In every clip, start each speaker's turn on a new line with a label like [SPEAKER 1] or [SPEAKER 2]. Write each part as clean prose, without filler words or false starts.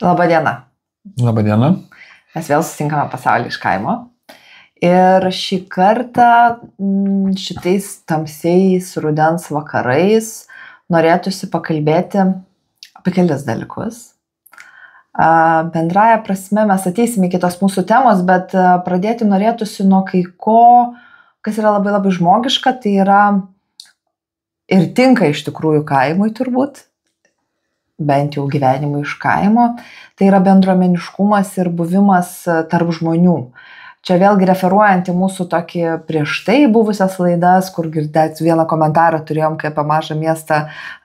[SPEAKER 1] Labadiena.
[SPEAKER 2] Labadiena.
[SPEAKER 1] Mes vėl susitinkame Pasaulį iš kaimo. Ir šį kartą šitais tamsiais rudens vakarais norėtųsi pakalbėti apie kelis dalykus. Bendraja prasme mes ateisime iki tos mūsų temos, bet pradėti norėtųsi nuo kai ko, kas yra labai labai žmogiška, tai yra ir tinka iš tikrųjų kaimui turbūt, bent jau gyvenimui iš kaimo, tai yra bendruomeniškumas ir buvimas tarp žmonių. Čia vėlgi referuojant į mūsų tokį prieš tai buvusias laidas, kur girdėt vieną komentarą turėjom, kai apie mažą miestą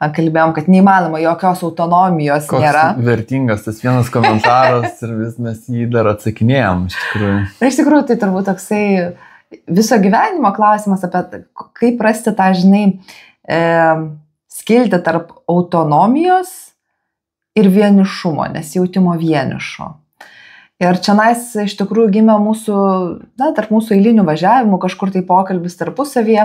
[SPEAKER 1] kalbėjom, kad neįmanoma, jokios autonomijos nėra.
[SPEAKER 2] Koks vertingas tas vienas komentaras ir vis mes jį dar atsakinėjom, iš tikrųjų.
[SPEAKER 1] Iš tikrųjų, tai turbūt toksai viso gyvenimo klausimas apie kaip rasti tą, skiltį tarp autonomijos ir vienišumo, nesijautimo vienišo. Ir čionais iš tikrųjų gimė mūsų, tarp mūsų eilinių važiavimų kažkur tai pokalbis tarpusavyje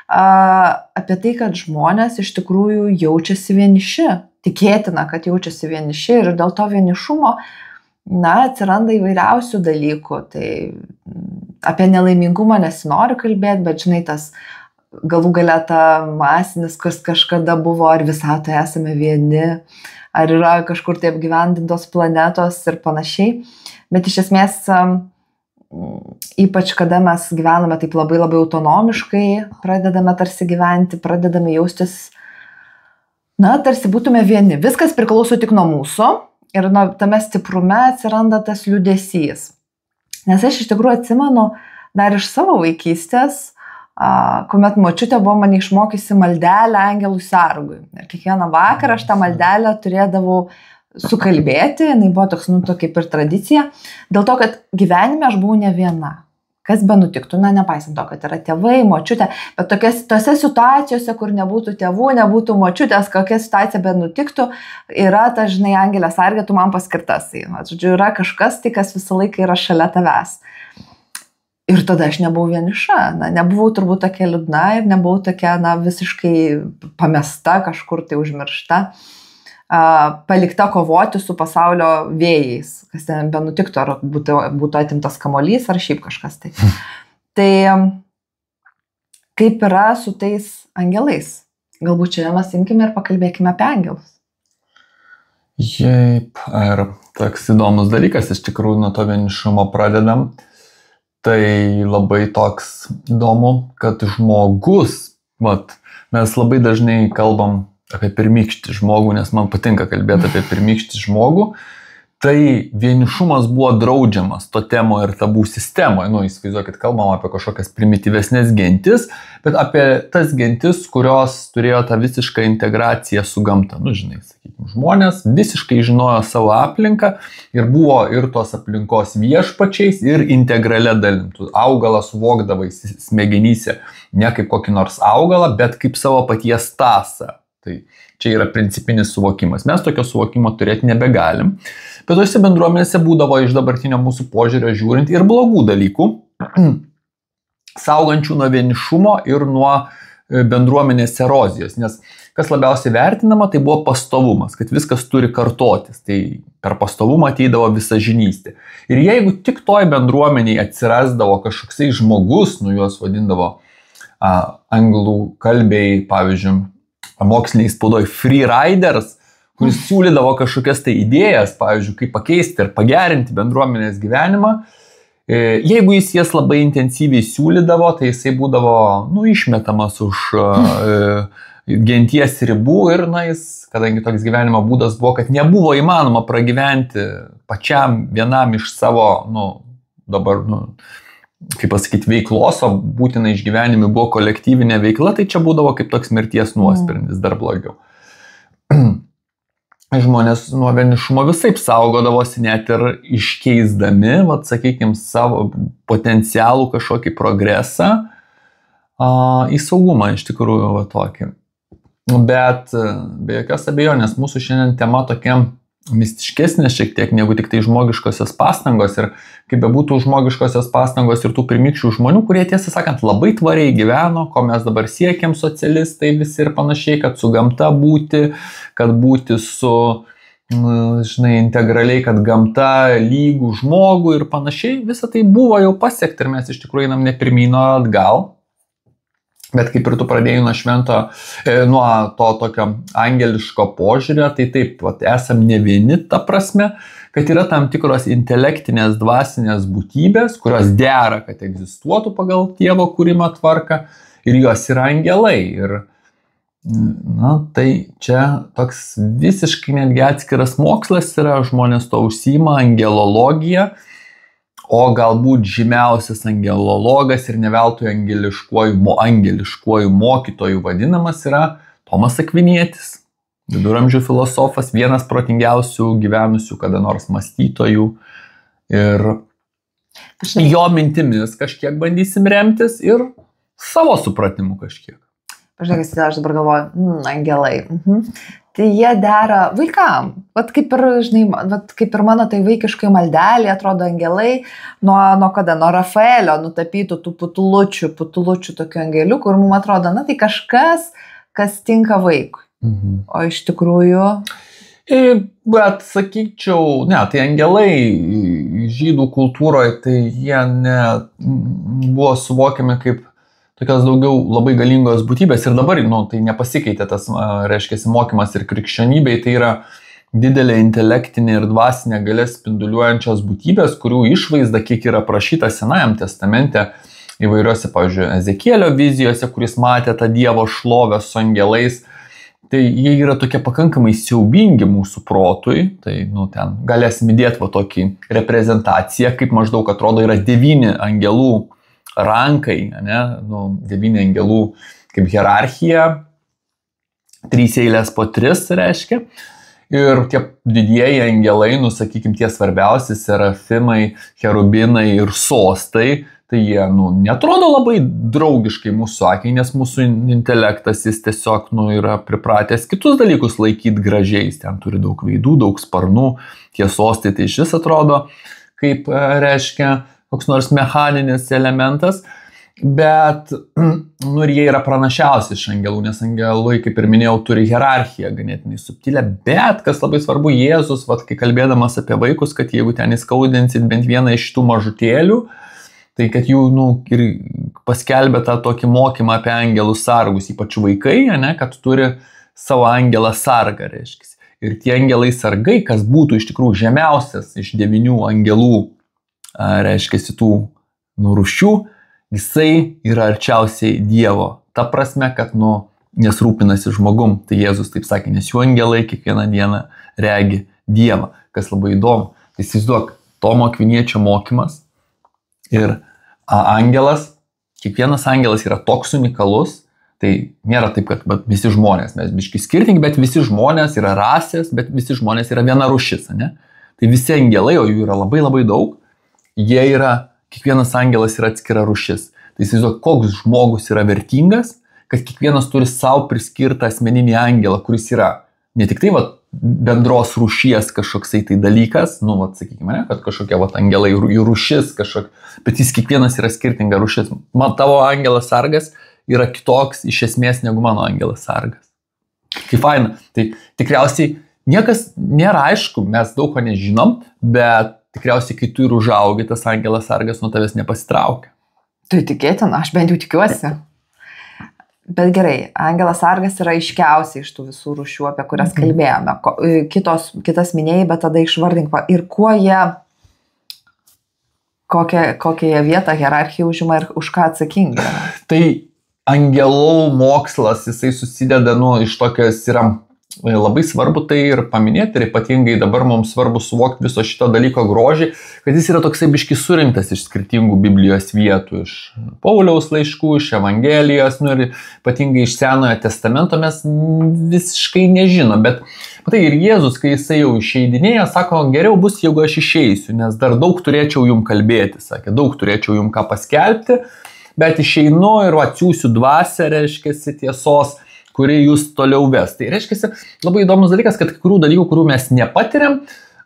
[SPEAKER 1] apie tai, kad žmonės iš tikrųjų jaučiasi vieniši. Tikėtina, kad jaučiasi vieniši ir dėl to vienišumo, atsiranda įvairiausių dalykų. Tai apie nelaimingumą nesinori kalbėti, bet tas galų gale ta masinis, kas kažkada buvo, ar visatoje esame vieni, ar yra kažkur taip gyvendintos planetos ir panašiai. Bet iš esmės, ypač kada mes gyvename taip labai labai autonomiškai, pradedame tarsi gyventi, pradedame jaustis, tarsi būtume vieni. Viskas priklauso tik nuo mūsų ir tame stiprume atsiranda tas liūdesys. Nes aš iš tikrųjų atsimenu dar iš savo vaikystės, kuomet močiutė buvo mane išmokysi maldelę angelų sargui. Ir kiekvieną vakarą aš tą maldelę turėdavau sukalbėti, jinai buvo toks, kaip ir tradicija, dėl to, kad gyvenime aš buvau ne viena. Kas be nutiktų, nepaisant to, kad yra tėvai, močiutė, bet tose situacijose, kur nebūtų tėvų, nebūtų močiutės, kokia situacija be nutiktų, yra ta, angelė sargė, tu man paskirtas. Yra kažkas, tai kas visą laiką yra šalia tavęs. Ir tada aš nebuvau vieniša, nebuvau turbūt tokia liūdna ir nebuvau tokia visiškai pamesta, kažkur tai užmiršta, palikta kovoti su pasaulio vėjais, kas ten be nutiktų, ar būtų atimtas kamuolys, ar šiaip kažkas tai. Tai kaip yra su tais angelais? Galbūt čia mes imkime ir pakalbėkime apie angelus.
[SPEAKER 2] Taip, ir toks įdomus dalykas, iš tikrųjų nuo to vienišumo pradedam. Tai labai toks įdomu, kad žmogus, mes labai dažnai kalbam apie pirmykštį žmogų, nes man patinka kalbėti apie pirmykštį žmogų, tai vienišumas buvo draudžiamas totemoje ir tabų sistemoje. Įsivaizduokit, kalbam apie kažkokias primityvesnės gentis, bet apie tas gentis, kurios turėjo tą visišką integraciją su gamta. Žmonės visiškai žinojo savo aplinką ir buvo ir tos aplinkos viešpačiais ir integrale dalim. Tu augalą suvokdavai smegenyse ne kaip kokį nors augalą, bet kaip savo paties tąsą. Tai čia yra principinis suvokimas. Mes tokio suvokimo turėti nebegalim. Bet tose bendruomenėse būdavo iš dabartinio mūsų požiūrio žiūrint ir blogų dalykų, saugančių nuo vienišumo ir nuo bendruomenės erozijos. Nes kas labiausiai vertinama, tai buvo pastovumas, kad viskas turi kartotis. Tai per pastovumą ateidavo visažinystė. Ir jeigu tik toj bendruomeniai atsirasdavo kažkoksai žmogus, juos vadindavo anglų kalbiai, pavyzdžiui, moksliniai spaudoj free riders, kuris siūlydavo kažkokias tai idėjas, pavyzdžiui, kaip pakeisti ir pagerinti bendruomenės gyvenimą. Jeigu jis jas labai intensyviai siūlydavo, tai jisai būdavo išmetamas už genties ribų ir jis, kadangi toks gyvenimo būdas buvo, kad nebuvo įmanoma pragyventi pačiam vienam iš savo, dabar, kaip pasakyti, veiklos, o būtina išgyvenimui buvo kolektyvinė veikla, tai čia būdavo kaip toks mirties nuosprendis, dar blogiau. Žmonės nuo vienišumo visaip saugodavosi net ir iškeisdami, savo potencialų kažkokį progresą į saugumą iš tikrųjų tokį. Bet be jokios abejonės mūsų šiandien tema tokia mistiškesnė šiek tiek negu tik tai žmogiškosios pastangos ir kaip bebūtų žmogiškosios pastangos ir tų pirmykščių žmonių, kurie tiesą sakant labai tvariai gyveno, ko mes dabar siekiam socialistai visi ir panašiai, kad su gamta būti, kad būti su žinai, integraliai, kad gamta lygų žmogų ir panašiai, visą tai buvo jau pasiekti ir mes iš tikrųjų einam ne pirmyn, o atgal. Bet kaip ir tu pradėjai nuo to tokio angeliško požiūrio, tai taip, esam ne vieni ta prasme, kad yra tam tikros intelektinės, dvasinės būtybės, kurios dera, kad egzistuotų pagal Dievo kūrimo tvarką ir jos yra angelai. Ir tai čia toks visiškai netgi atskiras mokslas yra, žmonės to užsiima, angelologija. O galbūt žymiausias angelologas ir neveltui angeliškuoju mokytoju vadinamas yra Tomas Akvinietis, viduramžių filosofas, vienas protingiausių gyvenusių kada nors mąstytojų. Ir jo mintimis kažkiek bandysim remtis ir savo supratimu kažkiek.
[SPEAKER 1] Pažiūrėk, aš dabar galvoju, angelai. Tai jie dera vaikam. Vat kaip ir mano tai vaikiškai maldelė, atrodo angelai, nuo kada? Nuo Rafaelio nutapytų tų putulučių tokių angelių, kur mums atrodo, tai kažkas, kas tinka vaikui. O iš tikrųjų...
[SPEAKER 2] Bet sakyčiau, tai angelai žydų kultūroje, tai jie buvo suvokiami kaip tokios daugiau labai galingos būtybės ir dabar, tai nepasikeitė tas, reiškia, mokymas ir krikščionybei, tai yra didelė intelektinė ir dvasinė galia spinduliuojančios būtybės, kurių išvaizda, kiek yra aprašyta Senajam testamente, įvairiuose, pavyzdžiui, Ezekielio vizijose, kuris matė tą Dievo šlovę su angelais, tai jie yra tokie pakankamai siaubingi mūsų protui, tai, ten galėsim įdėti tokį reprezentaciją, kaip maždaug atrodo yra 9 angelų rankai, 9 angelų kaip hierarchija, 3 eilės po 3 reiškia. Ir tie didieji angelai, sakykim, tie svarbiausi serafimai, cherubinai ir sostai, tai jie, netrodo labai draugiškai mūsų akiai, nes mūsų intelektas jis tiesiog, yra pripratęs kitus dalykus laikyti gražiais. Ten turi daug veidų, daug sparnų, tie sostai tai šis atrodo kaip, reiškia, koks nors mechaninis elementas, bet ir jie yra pranašiausi iš angelų, nes angelai, kaip ir minėjau, turi hierarchiją ganėtinai subtilę, bet kas labai svarbu, Jėzus, kai kalbėdamas apie vaikus, kad jeigu ten įskaudinsit bent vieną iš tų mažutėlių, tai kad jų ir paskelbė tą tokį mokymą apie angelų sargus, ypač vaikai, kad turi savo angelą sargą, reiškia. Ir tie angelai sargai, kas būtų iš tikrųjų žemiausias iš 9 angelų, reiškia, tų rūšių, jisai yra arčiausiai Dievo. Ta prasme, kad, nes rūpinasi žmogum, tai Jėzus taip sakė, nes jų angelai kiekvieną dieną regi Dievą, kas labai įdomu. Tai įsivaizduok, Tomo Akviniečio mokymas ir angelas, kiekvienas angelas yra toks unikalus, tai nėra taip, kad visi žmonės, mes biški skirtingi, bet visi žmonės yra rasės, bet visi žmonės yra viena rūšis, Tai visi angelai, o jų yra labai labai daug, jie yra, kiekvienas angelas yra atskira rūšis. Tai įsivaizduok, koks žmogus yra vertingas, kad kiekvienas turi savo priskirtą asmeninį angelą, kuris yra ne tik tai bendros rūšies kažkoksai tai dalykas, sakykime, kad kažkokie angelai rūšis kažkokia, bet jis kiekvienas yra skirtinga rūšis. Tavo angelas sargas yra kitoks iš esmės negu mano angelas sargas. Kaip faina. Tai tikriausiai niekas nėra aišku, mes daug ko nežinom, bet tikriausiai, kai tu ir užaugi, tas angelas sargas nuo tavęs nepasitraukia.
[SPEAKER 1] Tai tikėtina, aš bent jau tikiuosi. Bet gerai, angelas sargas yra aiškiausiai iš tų visų rūšių, apie kurias kalbėjome. Kitas minėjai, bet tada išvardink, ir kuo jie, kokią jie vietą hierarchiją užima ir už ką atsakingi.
[SPEAKER 2] Tai angelų mokslas, jisai susideda iš tokios yra labai svarbu tai ir paminėti, ir ypatingai dabar mums svarbu suvokti viso šito dalyko grožį, kad jis yra toksai biški surinktas iš skirtingų Biblijos vietų, iš Pauliaus laiškų, iš Evangelijos, ir ypatingai iš Senojo testamento mes visiškai nežinom, bet matai, ir Jėzus, kai jisai jau išeidinėjo, sako, geriau bus, jeigu aš išeisiu, nes dar daug turėčiau jum kalbėti, sakė, daug turėčiau jum ką paskelbti, bet išeinu ir atsiųsiu dvasią, reiškia, tiesos, kuri jūs toliau ves. Tai reiškia, labai įdomus dalykas, kad kai kurių dalykų, kurių mes nepatiriam,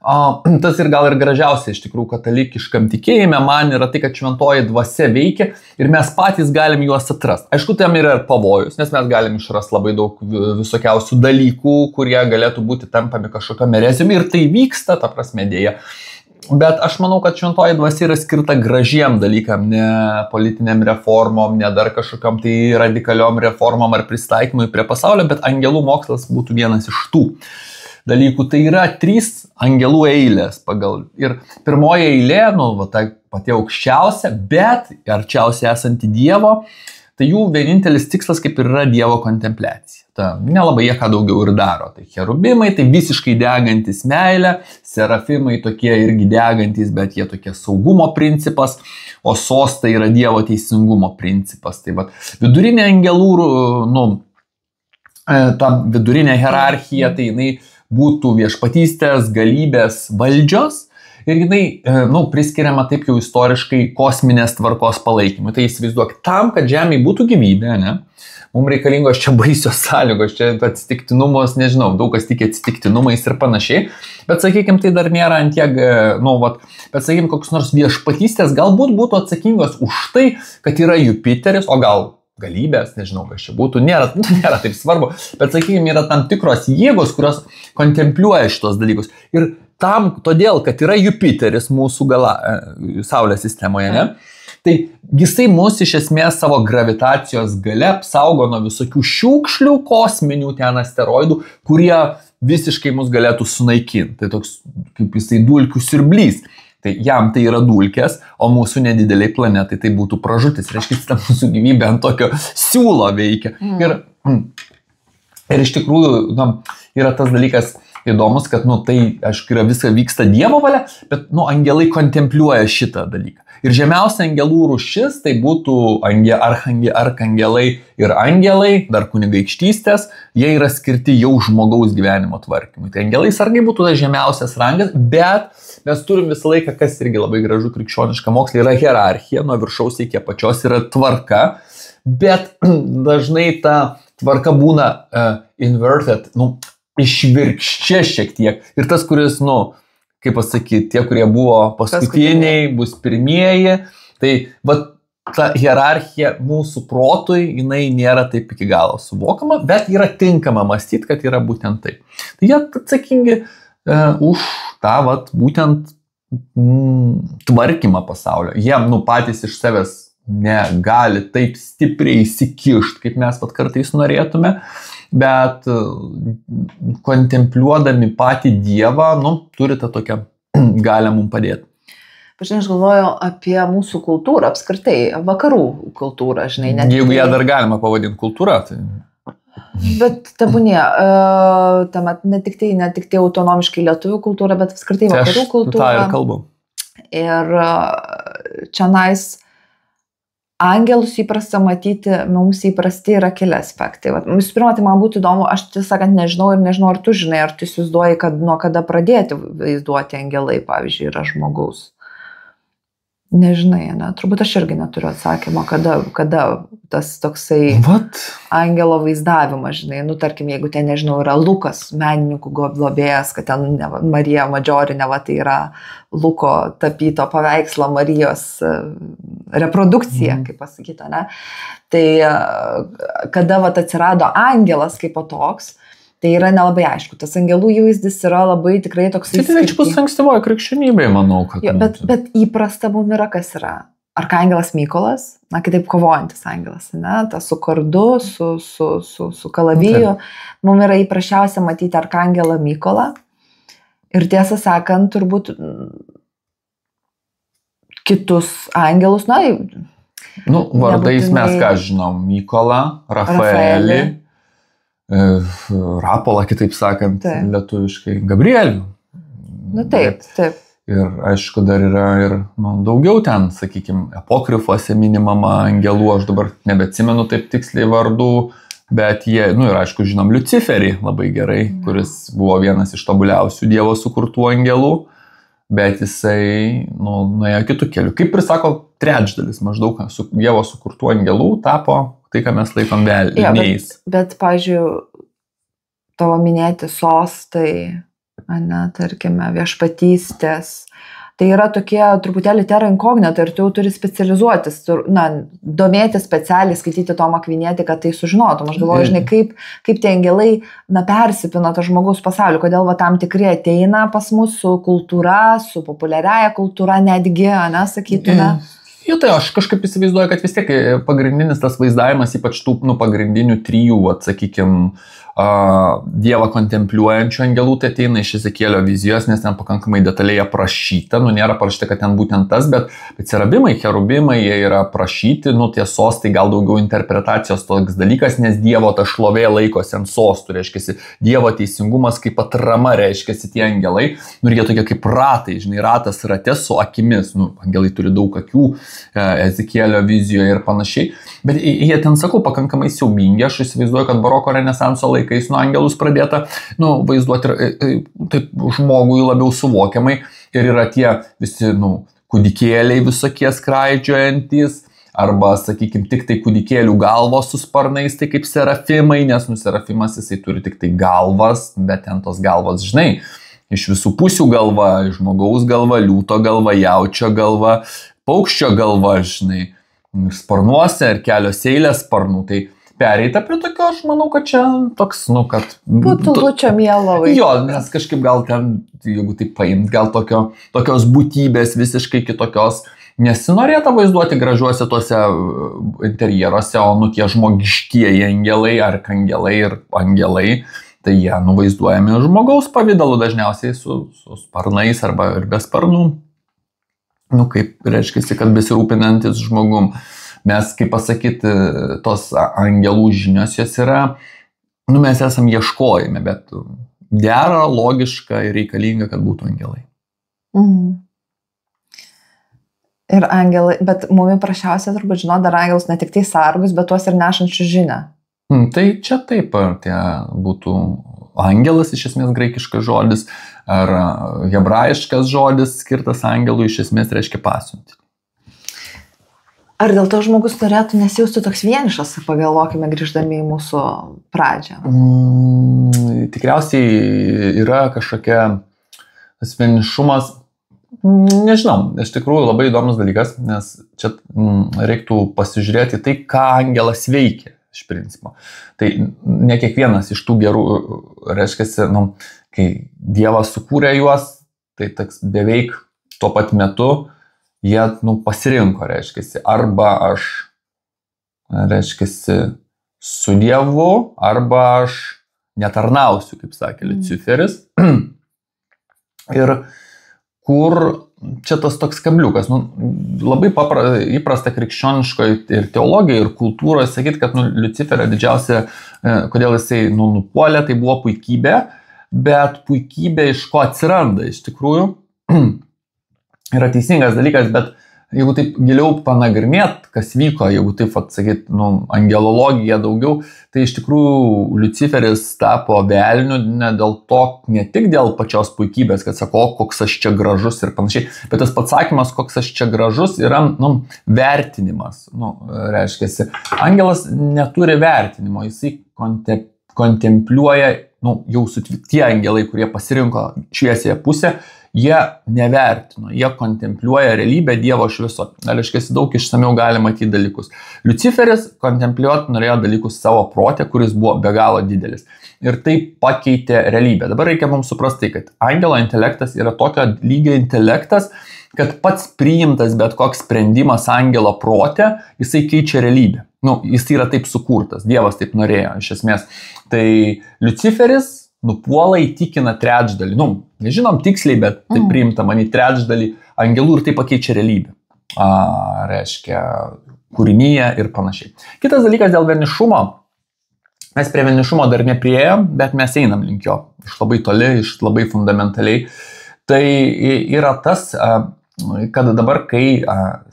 [SPEAKER 2] Tas ir gal ir gražiausia iš tikrųjų katalikiškam tikėjime man yra tai, kad šventoji dvasia veikia ir mes patys galim juos atrasti. Aišku, tam yra ir pavojus, nes mes galim išrasti labai daug visokiausių dalykų, kurie galėtų būti tampami kažkokiam erezijumi ir tai vyksta, ta prasme dėja. Bet aš manau, kad šventoji dvasia yra skirta gražiem dalykam, ne politiniam reformom, ne dar kažkokiam tai radikaliom reformom ar pristaikymui prie pasaulio, bet angelų mokslas būtų vienas iš tų dalykų. Tai yra 3 angelų eilės pagal. Ir pirmoji eilė, ta pati aukščiausia, bet arčiausiai esanti Dievo, tai jų vienintelis tikslas kaip ir yra Dievo kontempliacija. Nelabai jie ką daugiau ir daro. Tai cherubimai, tai visiškai degantis meilę, serafimai tokie irgi degantis, bet jie tokie saugumo principas, o sostai yra Dievo teisingumo principas. Tai vidurinė angelų, ta vidurinė hierarchija, tai jinai būtų viešpatystės, galybės, valdžios ir jinai priskiriama taip jau istoriškai kosminės tvarkos palaikymui. Tai įsivaizduok, tam, kad Žemėje būtų gyvybė, mums reikalingos čia baisios sąlygos, čia atsitiktinumos, nežinau, daug kas tiki atsitiktinumais ir panašiai, bet sakykime, tai dar nėra ant tiek, bet sakykime, kokios nors viešpatystės galbūt būtų atsakingos už tai, kad yra Jupiteris, o gal galybės, nežinau, kas čia būtų, nėra taip svarbu, bet, sakykime, yra tam tikros jėgos, kurios kontempliuoja šitos dalykus. Ir todėl, kad yra Jupiteris mūsų Saulės sistemoje, tai jisai mus iš esmės savo gravitacijos gale apsaugo nuo visokių šiukšlių, kosminių ten asteroidų, kurie visiškai mus galėtų sunaikinti. Tai toks, kaip jisai dulkių siurblys. Tai jam tai yra dulkės, o mūsų nedideliai planetai tai būtų pražutis. Reiškia, ta mūsų gyvybė ant tokio siūlo veikia. Ir iš tikrųjų yra tas dalykas įdomus, kad tai, aišku, viskas vyksta Dievo valia, bet angelai kontempliuoja šitą dalyką. Ir žemiausia angelų rūšis tai būtų arkangelai ir angelai, dar kunigaikštystės, jie yra skirti jau žmogaus gyvenimo tvarkymui. Tai angelai sargai būtų tas žemiausias rangas, bet mes turim visą laiką, kas irgi labai gražu krikščioniška moksle, yra hierarchija, nuo viršaus iki apačios yra tvarka, bet dažnai ta tvarka būna inverted, išvirkščia šiek tiek. Ir tas, kuris, kaip pasakyti, tie, kurie buvo paskutiniai, bus pirmieji, tai ta hierarchija mūsų protui, jinai nėra taip iki galo suvokama, bet yra tinkama mąstyti, kad yra būtent taip. Tai jie atsakingi už tą būtent tvarkymą pasaulio. Jie patys iš savęs negali taip stipriai įsikišti, kaip mes kartais norėtume, bet kontempliuodami patį Dievą, turi tą tokią galę mums padėti.
[SPEAKER 1] Aš galvoju apie mūsų kultūrą, apskritai, vakarų kultūrą, žinai.
[SPEAKER 2] Jeigu ją dar galima pavadinti kultūrą, tai...
[SPEAKER 1] Bet tebūnie, ne tik tai autonomiškai lietuvių kultūra, bet apskritai vakarų kultūra.
[SPEAKER 2] Tai ir kalbu.
[SPEAKER 1] Ir čionais angelus įprasta matyti, mums įprasti yra keli aspektai. Visų pirma, tai man būtų įdomu, aš tiesą sakant nežinau, ar tu žinai, ar tu įsivaizduoji, kad nuo kada pradėti vaizduoti angelai, pavyzdžiui, yra žmogaus. Nežinai, turbūt aš irgi neturiu atsakymą, kada tas toksai angelo vaizdavimas, žinai, tarkim, jeigu ten, nežinau, yra Lukas, menininkų globėjas, kad ten Marija Madžorinė, tai yra Luko tapyto paveikslo Marijos reprodukcija, kaip pasakyta, ne? Tai kada atsirado angelas kaip toks, tai yra nelabai aišku. Tas angelų įvaizdis yra labai tikrai toksai...
[SPEAKER 2] Tai čia bus ankstyvoje krikščionybėje, manau, kad...
[SPEAKER 1] Jo, bet įprasta mums yra, kas yra. Arkangelas Mykolas, kitaip kovojantis angelas, tas su kardu, su kalaviju. Mums yra įprasčiausia matyti arkangelą Mykolą. Ir tiesą sakant, turbūt kitus angelus,
[SPEAKER 2] vardais mes ką žinom, Mykolą, Rafaelį, Rapolą, kitaip sakant, lietuviškai, Gabrielių.
[SPEAKER 1] Taip.
[SPEAKER 2] Ir aišku, dar yra ir daugiau ten, sakykime, apokrifuose minimama angelų, aš dabar nebeatsimenu taip tiksliai vardų, bet jie, ir aišku, žinom Liuciferį labai gerai, kuris buvo vienas iš tobuliausių Dievo sukurtų angelų, bet jisai nuėjo kitų kelių. Kaip ir sako, trečdalis maždaug Dievo sukurtų angelų tapo tai, ką mes laikom velniais.
[SPEAKER 1] Bet, pavyzdžiui, tavo minėti sostai, ane, tarkime, viešpatystės. Tai yra tokie truputėlį terra incognita ir tu jau turi specializuotis, domėti specialiai, skaityti Tomą Akvinietį, kad tai sužinotum. Aš galvoju, žinai, kaip tie angelai, persipina to žmogaus pasauliu, kodėl tam tikri ateina pas mus su kultūra, su populiariaja kultūra netgi, sakytume.
[SPEAKER 2] Jo, tai aš kažkaip įsivaizduoju, kad vis tiek pagrindinis tas vaizdavimas, ypač tų pagrindinių trijų, sakykime, Dievą kontempliuojančių angelų, tai ateina iš Ezekielio vizijos, nes ten pakankamai detaliai aprašyta, nėra parašyta, kad ten būtent tas, bet cerabimai, cherubimai, jie yra aprašyti, tiesos, tai gal daugiau interpretacijos toks dalykas, nes Dievo ta šlovė laikosi ant sostų, reiškia, Dievo teisingumas kaip atrama, reiškia, tie angelai, ir jie tokie kaip ratai, žinai, ratas rate su akimis, angelai turi daug akių, Ezekielio vizijoje ir panašiai, bet jie ten, sakau, pakankamai siaubingi, aš įsivaizduoju, kad baroko renesanso laikais angelus pradėta vaizduoti taip žmogui labiau suvokiamai ir yra tie visi kūdikėliai visokie skraidžiojantys arba, sakykime, tik tai kūdikėlių galvos su sparnais, tai kaip serafimai, nes serafimas jisai turi tik tai galvas, bet ten tos galvas, žinai, iš visų pusių galva, žmogaus galva, liūto galva, jaučio galva, paukščio galva, žinai, sparnuose ir kelios eilės sparnų, tai pereita prie tokio, aš manau, kad čia toks, kad...
[SPEAKER 1] Būtų lučio mielo vaikų.
[SPEAKER 2] Jo, nes kažkaip gal ten, jeigu tai paimt, gal tokios būtybės visiškai kitokios nesinorėta vaizduoti gražiuose tuose interjeruose, o tie žmogiškieji angelai, arkangelai ir angelai, tai jie vaizduojami žmogaus pavidalu dažniausiai su sparnais arba ir be sparnų. Kaip reiškia, kad besirūpinantis žmogum. Mes, kaip pasakyti, tos angelų žinios jos yra, mes esam ieškojime, bet gera, logiška ir reikalinga, kad būtų angelai.
[SPEAKER 1] Ir angelai, bet mumi prašiausia turbūt žinot dar angelus ne tik tai sargus, bet tuos ir nešančių žinią.
[SPEAKER 2] Tai čia taip, tie būtų angelas, iš esmės graikiškas žodis, ar hebrajiškas žodis skirtas angelui, iš esmės reiškia pasiuntinį.
[SPEAKER 1] Ar dėl to žmogus turėtų nesijaustų toks vienišas, pagalvokime, grįždami į mūsų pradžią?
[SPEAKER 2] Tikriausiai yra kažkokia vienišumas, nežinau, iš tikrųjų labai įdomus dalykas, nes čia reiktų pasižiūrėti tai, ką angelas veikia iš principo. Tai ne kiekvienas iš tų gerų, reiškia, kai Dievas sukūrė juos, tai beveik tuo pat metu jie pasirinko, reiškia, arba aš, reiškia, su Dievu, arba aš netarnausiu, kaip sakė Liuciferis. Ir kur čia tas toks kabliukas, labai įprasta krikščioniškoje ir teologijoje, ir kultūroje sakyti, kad Liuciferio didžiausia, kodėl jisai nupuolė, tai buvo puikybė, bet puikybė iš ko atsiranda iš tikrųjų. Yra teisingas dalykas, bet jeigu taip giliau panagrinėt, kas vyko, jeigu taip atsakyt, angelologija daugiau, tai iš tikrųjų Liuciferis tapo velniu ne tik dėl pačios puikybės, kad sako, koks aš čia gražus ir panašiai, bet tas pats sakymas, koks aš čia gražus, yra vertinimas. Reiškia, angelas neturi vertinimo, jisai kontempliuoja, jau tie angelai, kurie pasirinko šviesiąją pusę, jie nevertino, jie kontempliuoja realybę Dievo švieso. Reiškia, daug išsamiau gali matyti dalykus. Liuciferis kontempliuoti norėjo dalykus savo protę, kuris buvo be galo didelis. Ir tai pakeitė realybę. Dabar reikia mums suprasti, kad angelo intelektas yra tokio lygio intelektas, kad pats priimtas bet koks sprendimas angelo protė, jisai keičia realybę. Jis yra taip sukurtas, Dievas taip norėjo, iš esmės. Tai Liuciferis nupuola įtikina trečdalį. Nežinom tiksliai, bet tai priimta man į trečdalį angelų ir tai pakeičia realybę. Reiškia, kūrinyje ir panašiai. Kitas dalykas dėl vienišumo. Mes prie vienišumo dar nepriėjom, bet mes einam link jo. Iš labai toli, iš labai fundamentaliai. Tai yra tas, kad dabar, kai,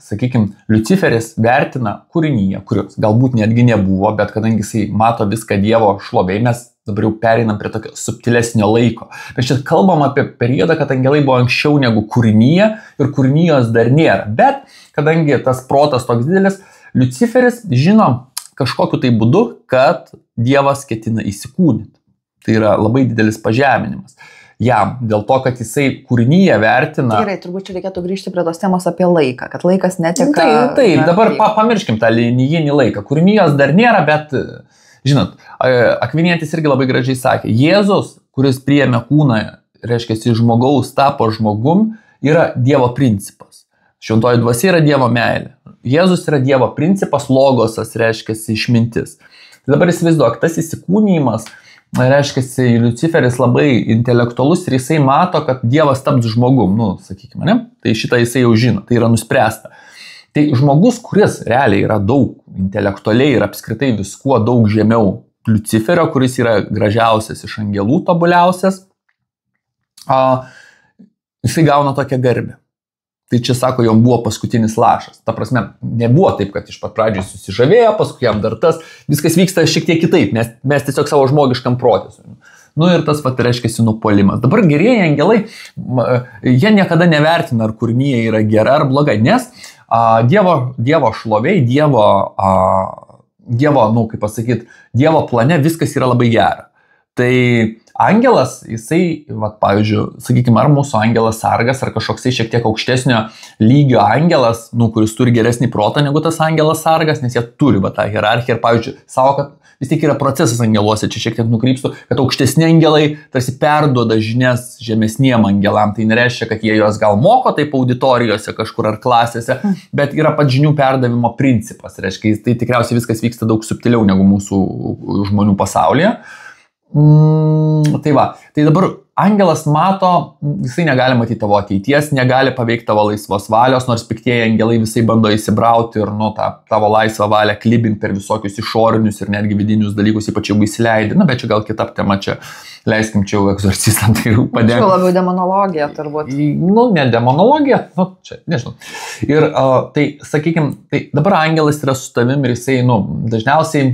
[SPEAKER 2] sakykime, Liuciferis vertina kūrinyje, kurios galbūt netgi nebuvo, bet kadangi jisai mato viską Dievo šlovėj, mes dabar jau pereinam prie tokio subtilesnio laiko. Bet čia kalbam apie periodą, kad angelai buvo anksčiau negu kūrinyje ir kūrinijos dar nėra. Bet kadangi tas protas toks didelis, Liuciferis žino kažkokiu tai būdu, kad Dievas ketina įsikūnyti. Tai yra labai didelis pažeminimas. jam, dėl to, kad jisai kūrinyje vertina.
[SPEAKER 1] Gerai, turbūt čia reikėtų grįžti prie tos temos apie laiką, kad laikas neteka.
[SPEAKER 2] Taip, dabar pamirškim tą linijinį laiką. Kūrinijos dar nėra, bet, žinot, Akvinietis irgi labai gražiai sakė, Jėzus, kuris priėmė kūną, reiškia, žmogaus tapo žmogum, yra Dievo principas. Šventoji dvasia yra Dievo meilė. Jėzus yra Dievo principas, logosas, reiškia, išmintis. Tai dabar įsivaizduok, tas įsikūnijimas, reiškia, Liuciferis labai intelektualus ir jisai mato, kad Dievas taps žmogum, sakykime, ne? Tai šitą jisai jau žino, tai yra nuspręsta. Tai žmogus, kuris realiai yra daug intelektualiai ir apskritai viskuo daug žemiau Liuciferio, kuris yra gražiausias iš angelų, tobuliausias, jisai gauna tokią garbę. Tai čia sako, jom buvo paskutinis lašas. Ta prasme, nebuvo taip, kad iš pat pradžių susižavėjo, paskui jam dar tas, viskas vyksta šiek tiek kitaip, nes mes tiesiog savo žmogiškam protėsu. Ir tas reiškia nupuolimas. Dabar gerieji angelai, jie niekada nevertina, ar kūrinyje yra gera ar bloga, nes Dievo šloviai, kaip pasakyti, Dievo plane viskas yra labai gera. Tai angelas, jisai, pavyzdžiui, sakykime, ar mūsų angelas sargas, ar kažkoks šiek tiek aukštesnio lygio angelas, kuris turi geresnį protą negu tas angelas sargas, nes jie turi tą hierarchiją ir, pavyzdžiui, savo, kad vis tiek yra procesas angeluose, čia šiek tiek nukrypstu, kad aukštesni angelai tarsi perduoda žinias žemesniem angelam, tai nereiškia, kad jie juos gal moko taip auditorijose kažkur ar klasėse, bet yra pats žinių perdavimo principas, reiškia, tai tikriausiai viskas vyksta daug subtiliau negu mūsų žmonių pasaulyje. Tai va, tai dabar angelas mato, jisai negali matyti tavo ateities, negali paveikti tavo laisvos valios, nors piktieji angelai visai bando įsibrauti ir tavo laisvą valią klibinti per visokius išorinius ir netgi vidinius dalykus, ypač jeigu įsileidi, bet čia gal kita tema, čia leiskim čia jau egzorcistam, tai padėti.
[SPEAKER 1] Čia labiau demonologija turbūt.
[SPEAKER 2] Ne demonologija, čia, nežinau. Ir tai, sakykime, tai dabar angelas yra su tavim ir jisai, dažniausiai,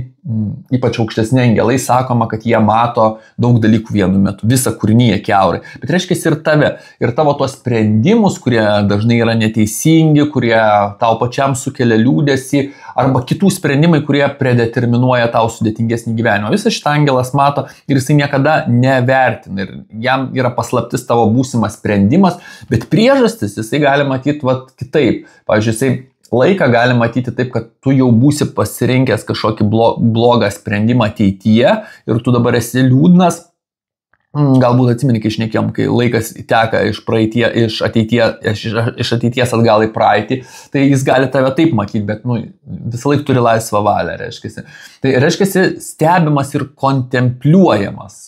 [SPEAKER 2] ypač aukštesni angelai, sakoma, kad jie mato daug dalykų vienu metu, visą kūrinyje kiaurai. Bet reiškia ir tave, ir tavo tuos sprendimus, kurie dažnai yra neteisingi, kurie tau pačiam sukelia liūdesį, arba kitų sprendimai, kurie predeterminuoja tau sudėtingesnį gyvenimą. Visą šitą angelas mato ir jisai niekada nevertina. Ir jam yra paslaptis tavo būsimas sprendimas, bet priežastis jisai gali matyti kitaip. Pavyzdžiui, jisai laiką gali matyti taip, kad tu jau būsi pasirinkęs kažkokį blogą sprendimą ateityje ir tu dabar esi liūdnas. Galbūt atsimeni, kai šnekėjom, kai laikas teka iš ateities atgal į praeitį, tai jis gali tave taip matyti, bet visą laiką turi laisvą valią, reiškiasi. Tai reiškiasi stebimas ir kontempliuojamas,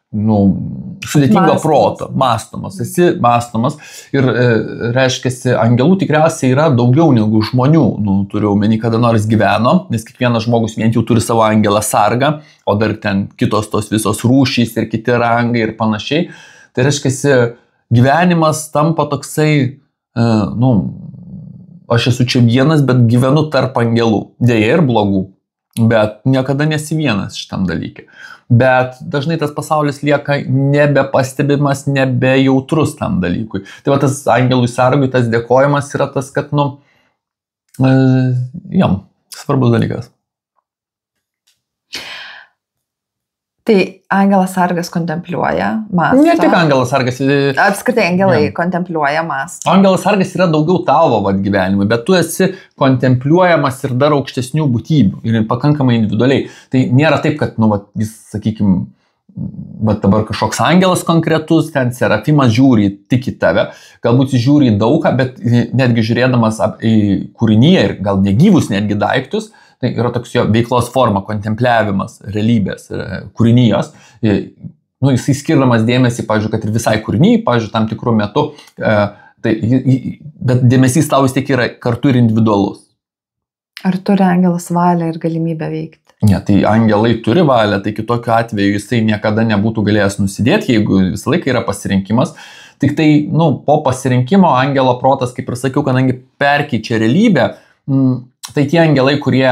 [SPEAKER 2] sudėtingo proto, mąstomas, esi mąstomas ir reiškiasi, angelų tikriausiai yra daugiau negu žmonių, turiu omeny, kada nors gyveno, nes kiekvienas žmogus vien jau turi savo angelą sargą, o dar ten kitos tos visos rūšys ir kiti rangai ir panašiai. Tai reiškiasi, gyvenimas tampa toksai, aš esu čia vienas, bet gyvenu tarp angelų, dėja ir blogų, bet niekada nesi vienas šitam dalykui. Bet dažnai tas pasaulis lieka nebepastebimas, nebejautrus tam dalykui. Tai va tas angelui sargui, tas dėkojimas yra tas, kad, jam svarbus dalykas.
[SPEAKER 1] Tai angelas sargas kontempliuoja, mąsto.
[SPEAKER 2] Ne tik angelas sargas.
[SPEAKER 1] Apskritai angelai kontempliuoja, mąsto.
[SPEAKER 2] Angelas sargas yra daugiau tavo gyvenimui, bet tu esi kontempliuojamas ir dar aukštesnių būtybių ir pakankamai individualiai. Tai nėra taip, kad, jis, sakykime, dabar kažkoks angelas konkretus, ten serafimas žiūri tik į tave, galbūt jis žiūri į daugą, bet netgi žiūrėdamas į kūrinyje ir gal negyvus netgi daiktus, tai yra toks jo veiklos forma, kontempliavimas realybės, kūrinijos. Jisai skirdamas dėmesį, pavyzdžiui, kad ir visai kūrinyje, pavyzdžiui, tam tikrų metų, bet dėmesys tau vis tiek yra kartu ir individualus.
[SPEAKER 1] Ar turi angelas valią ir galimybę veikti?
[SPEAKER 2] Ne, tai angelai turi valią, tai kitokiu atveju jisai niekada nebūtų galėjęs nusidėti, jeigu visą laiką yra pasirinkimas. Tik tai, po pasirinkimo angelo protas, kaip ir sakiau, kadangi perkeičia realybę, tai tie angelai, kurie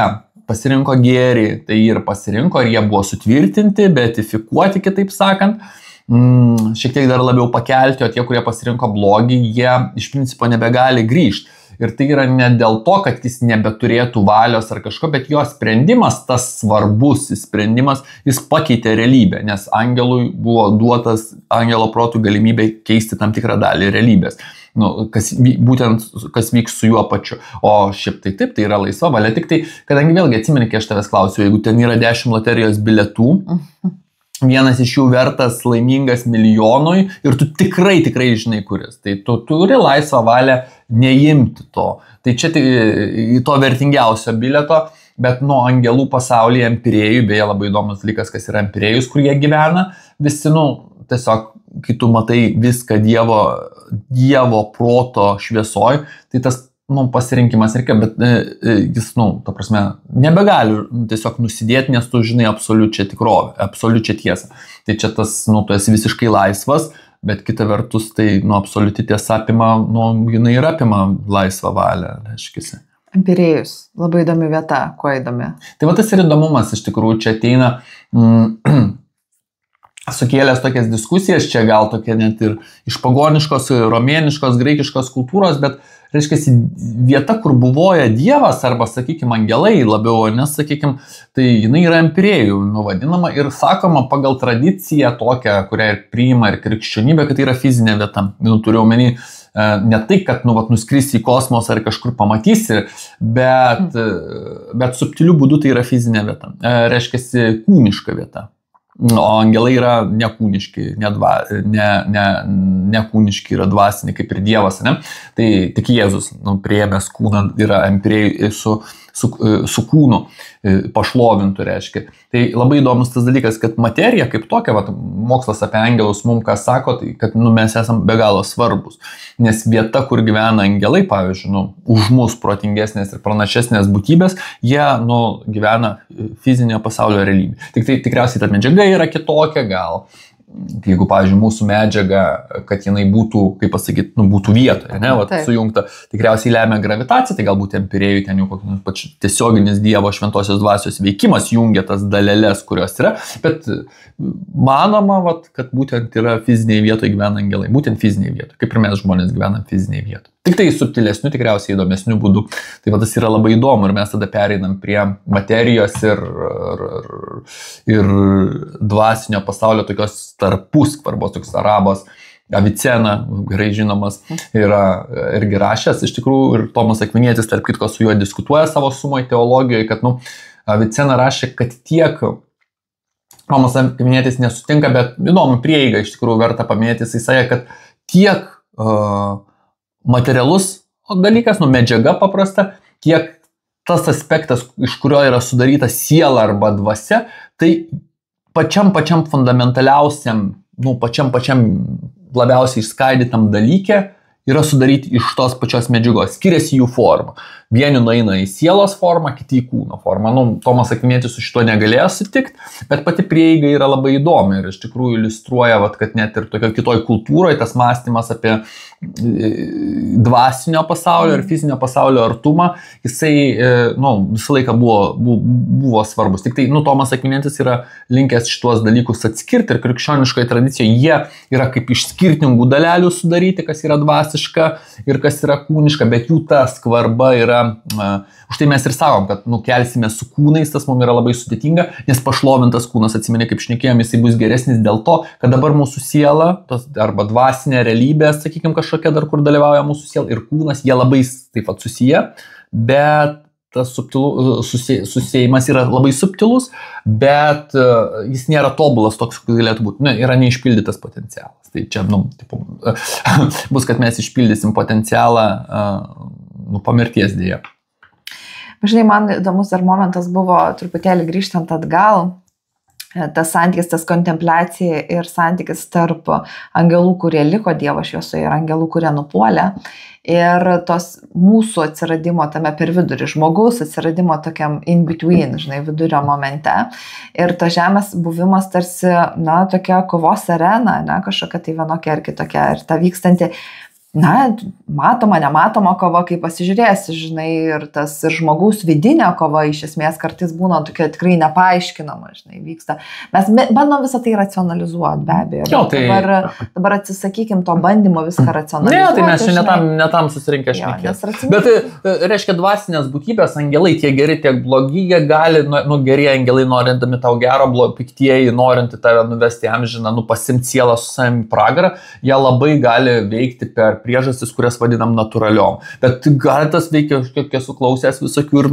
[SPEAKER 2] pasirinko gėrį, tai ir pasirinko, ir jie buvo sutvirtinti, beatifikuoti, kitaip sakant, šiek tiek dar labiau pakelti, o tie, kurie pasirinko blogį, jie iš principo nebegali grįžti. Ir tai yra ne dėl to, kad jis nebeturėtų valios ar kažko, bet jo sprendimas, tas svarbus sprendimas, jis pakeitė realybę, nes angelui buvo duotas angelo protų galimybė keisti tam tikrą dalį realybės. Kas vyks su juo pačiu. O šiaip tai taip, tai yra laisva valia. Tik tai, kadangi vėlgi atsimeni, kai aš tavęs klausiu, jeigu ten yra 10 loterijos bilietų, vienas iš jų vertas laimingas milijonui ir tu tikrai žinai kuris. Tai tu turi laisvą valią neimti to. Tai čia to vertingiausio bilieto, bet nuo angelų pasaulyje empirėjų, beje labai įdomus dalykas, kas yra empirėjus, kur jie gyvena, visi, tiesiog, kai tu matai viską Dievo proto šviesoj, tai tas pasirinkimas reikia, bet jis, ta prasme, nebegali tiesiog nusidėti, nes tu žinai absoliučią tikrovę, absoliučią tiesą. Tai čia tas, tu esi visiškai laisvas, bet kita vertus, tai, absoliuti tiesa apima, jinai ir apima laisvą valią, reiškiasi.
[SPEAKER 1] Empirėjus, labai įdomi vieta, kuo įdomi.
[SPEAKER 2] Tai tas ir įdomumas, iš tikrųjų, čia ateina sukėlęs tokias diskusijas, čia gal tokia net ir iš pagoniškos, romėniškos, graikiškos kultūros, bet, reiškia, vieta, kur buvoja Dievas arba, sakykime, angelai labiau, nes, sakykime, tai jinai yra empirėjų vadinama ir sakoma pagal tradiciją tokią, kurią ir priima ir krikščionybė, kad tai yra fizinė vieta. Turiu omeny, ne tai, kad nuskrisi į kosmosą ar kažkur pamatysi, bet subtiliu būdu tai yra fizinė vieta. Reiškia, kūniška vieta. O angelai yra nekūniški, nekūniški yra dvasiniai, kaip ir Dievas, ne? Tai tik Jėzus, priėmęs kūną, yra empirėjai su kūnu pašlovintų, reiškia. Tai labai įdomus tas dalykas, kad materija kaip tokia, mokslas apie angelus mums ką sako, tai kad mes esam be galo svarbus. Nes vieta, kur gyvena angelai, pavyzdžiui, už mus protingesnės ir pranašesnės būtybės, jie gyvena fizinio pasaulio realybė. Tik tai tikriausiai ta medžiaga yra kitokia gal. Jeigu, pavyzdžiui, mūsų medžiaga, kad jinai būtų, kaip pasakyti, būtų vietoje, ne, sujungta, tikriausiai lemia gravitacija, tai galbūt empirėjų ten jau koks tiesioginis Dievo šventosios dvasios veikimas jungia tas daleles, kurios yra, bet manoma, kad būtent yra fiziniai vietoje gyvena angelai, būtent fiziniai vietoje, kaip ir mes žmonės gyvenam fiziniai vietoje. Tik tai subtilesnių, tikriausiai įdomesnių būdų. Tai tas yra labai įdomu ir mes tada pereinam prie materijos ir dvasinio pasaulio tokios tarpuskvarbos, toks arabas Avicena, gerai žinomas, yra irgi rašęs, iš tikrųjų, ir Tomas Akvinietis, tarp kitko, su juo diskutuoja savo sumoj teologijoje, kad, Avicena rašė, kad tiek Tomas Akvinietis nesutinka, bet įdomu prieiga, iš tikrųjų, verta paminėti, jisai sakė, kad tiek materialus dalykas, medžiaga paprasta, tiek tas aspektas, iš kurio yra sudaryta siela arba dvasia, tai pačiam fundamentaliausiam, pačiam labiausiai išskaidytam dalyke yra sudaryti iš tos pačios medžiagos. Skiriasi jų forma. Vieni nueina į sielos formą, kiti į kūno formą. Tomas Akvinietis su šito negalėjo sutikti, bet pati prieiga yra labai įdomi ir iš tikrųjų iliustruoja, kad net ir tokio kitoj kultūroje tas mąstymas apie dvasinio pasaulio ir fizinio pasaulio artumą, jisai visą laiką buvo svarbus. Tik tai, Tomas Akvinietis yra linkęs šituos dalykus atskirti ir krikščioniškoje tradicijoje jie yra kaip iš skirtingų dalelių sudaryti, kas yra dvasiška ir kas yra kūniška, bet jų ta skvarba yra, už tai mes ir sakom, kad kelsime su kūnais, tas mums yra labai sudėtinga, nes pašlovintas kūnas, atsimeni, kaip šnekėjom, jisai bus geresnis dėl to, kad dabar mūsų siela, arba dvasinė realybė, sakykime, kažkokia dar, kur dalyvauja mūsų siela ir kūnas, jie labai taip pat susiję, bet tas susiejimas yra labai subtilus, bet jis nėra tobulas toks, koks galėtų būti. Yra neišpildytas potencialas. Tai čia, bus, kad mes išpildysim potencialą po mirties dėja.
[SPEAKER 1] Žinai, man įdomus dar momentas buvo truputėlį grįžtant atgal, tas santykis, tas kontempliacija ir santykis tarp angelų, kurie liko Dievo šviesoje ir angelų, kurie nupuolė. Ir tos mūsų atsiradimo tame per vidurį, žmogaus atsiradimo tokiam in between, vidurio momente. Ir to žemės buvimas tarsi, tokia kovos arena, kažkokia tai vienokia ar kitokia. Ir ta vykstanti na, matoma, nematoma kova, kaip pasižiūrėsi, žinai, ir tas ir žmogaus vidinė kova iš esmės kartais būna tokia tikrai nepaaiškinama, žinai, vyksta. Mes bandom visą tai racionalizuoti, be abejo.
[SPEAKER 2] Jo, tai...
[SPEAKER 1] dabar atsisakykim to bandymo viską racionalizuoti.
[SPEAKER 2] Ne, tai mes čia netam susirinkę šnekėti. Bet, reiškia, dvasinės būtybės, angelai, tiek geri, tiek blogi, jie gali, nu, geri angelai norintami tau gero, piktieji norinti tave nuvesti amžiną, pasimti sielą su savimi pragarą, jie labai gali veikti per priežastis, kurias vadinam natūraliom. Bet gali tas veikia, kiek esu klausęs visokių ir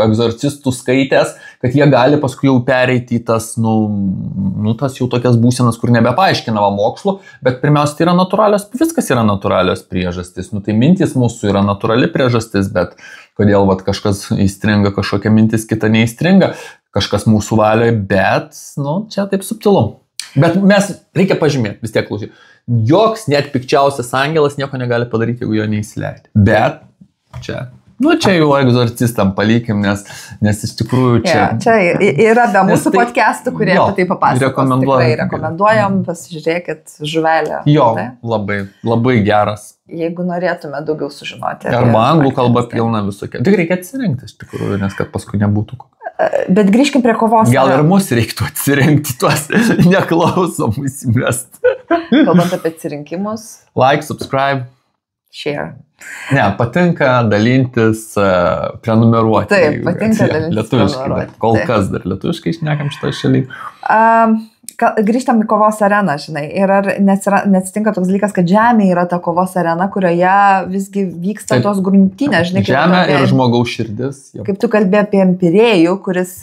[SPEAKER 2] egzorcistų skaitęs, kad jie gali paskui jau pereiti į tas, tas jau tokias būsenas, kur nebepaaiškinama mokslu, bet pirmiausia, tai yra natūralios, viskas yra natūralios priežastis. Tai mintis mūsų yra natūrali priežastis, bet kodėl kažkas įstringa, kažkokia mintis kita neįstringa, kažkas mūsų valioje, bet, čia taip subtilu. Bet mes reikia pažymėti, vis tiek klausyt. Joks net pikčiausias angelas nieko negali padaryti, jeigu jo neįsileidė. Bet čia jau egzorcistam palikim, nes iš tikrųjų čia...
[SPEAKER 1] Čia yra be mūsų podcastų, kurie apie tai papasakos. Tikrai rekomenduojam, pasižiūrėkit žuvelę.
[SPEAKER 2] Jo, labai, labai geras.
[SPEAKER 1] Jeigu norėtume daugiau sužinoti.
[SPEAKER 2] Arba anglų kalba pilna visokia. Tik reikia atsirinkti, iš tikrųjų, nes kad paskui nebūtų kokio.
[SPEAKER 1] Bet grįžkim prie kovos.
[SPEAKER 2] Gal ir mus reiktų atsirinkti tuos neklausomus įmest.
[SPEAKER 1] Kalbant apie atsirinkimus.
[SPEAKER 2] Like, subscribe.
[SPEAKER 1] Share.
[SPEAKER 2] Ne, patinka dalintis, prenumeruoti.
[SPEAKER 1] Taip, patinka dalintis,
[SPEAKER 2] lietuviškai. Kol kas dar lietuviškai šnekam šitą šalį.
[SPEAKER 1] Grįžtam į kovos areną, žinai, ir ar neatsitinka toks dalykas, kad Žemė yra ta kovos arena, kurioje visgi vyksta tos grumtynės, žinai.
[SPEAKER 2] Žemė ir žmogaus širdis. Jau.
[SPEAKER 1] Kaip tu kalbėjai apie Empirėjų, kuris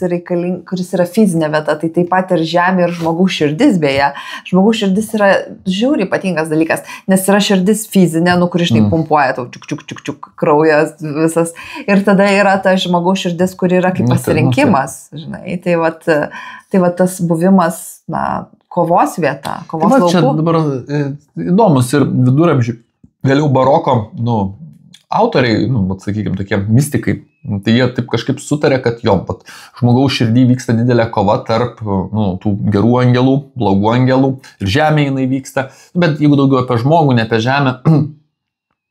[SPEAKER 1] yra fizinė vieta, tai taip pat ir Žemė ir žmogaus širdis, beje. Žmogaus širdis yra žiauriai ypatingas dalykas, nes yra širdis fizinė, kuri žinai pumpuoja tau čiuk, kraujas visas. Ir tada yra ta žmogaus širdis, kuri yra kaip pasirinkimas, žinai. Tai va tas buvimas, kovos vieta, kovos laukų.
[SPEAKER 2] Čia dabar įdomus ir viduramžių, vėliau baroko, autoriai, sakykime, tokie mistikai, tai jie taip kažkaip sutarė, kad žmogaus širdį vyksta didelė kova tarp tų gerų angelų, blogų angelų ir žemė jinai vyksta, bet jeigu daugiau apie žmogų, ne apie žemę,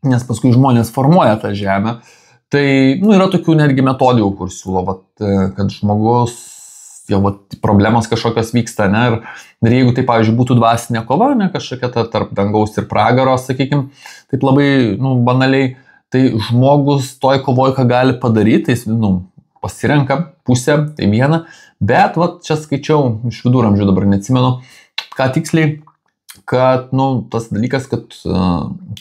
[SPEAKER 2] nes paskui žmonės formuoja tą žemę, tai yra tokių netgi metodijų, kur siūlo, kad žmogus problemos kažkokios vyksta, ne, ir jeigu tai, pavyzdžiui, būtų dvasinė kova, ne, kažkokia tarp dangaus ir pragaro, sakykime, taip labai, banaliai, tai žmogus toj kovoj, ką gali padaryti, jis, pasirenka pusę, tai vieną, bet, čia skaičiau iš viduramžių, dabar neatsimenu, ką tiksliai, kad, tas dalykas, kad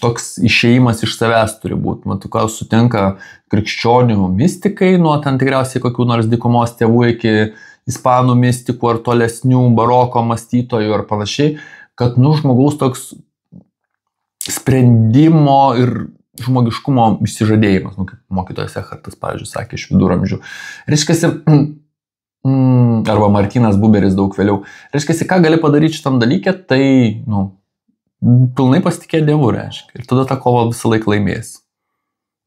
[SPEAKER 2] toks išėjimas iš savęs turi būti. Ką sutinka krikščionių mistikai, nuo ten tikriausiai kokių nors dykumos tėvų iki ispanų mistikų ar tolesnių baroko mąstytojų ar panašiai, kad, žmogaus toks sprendimo ir žmogiškumo išsižadėjimas, kaip mokytojas Echartas, pavyzdžiui, sakė iš viduramžių. Reiškiasi, arba Martynas Buberis daug vėliau. Reiškiasi, ką gali padaryti šitam dalykė, tai, pilnai pasitikėti Dievu, reiškia. Ir tada tą kovą visą laiką laimės.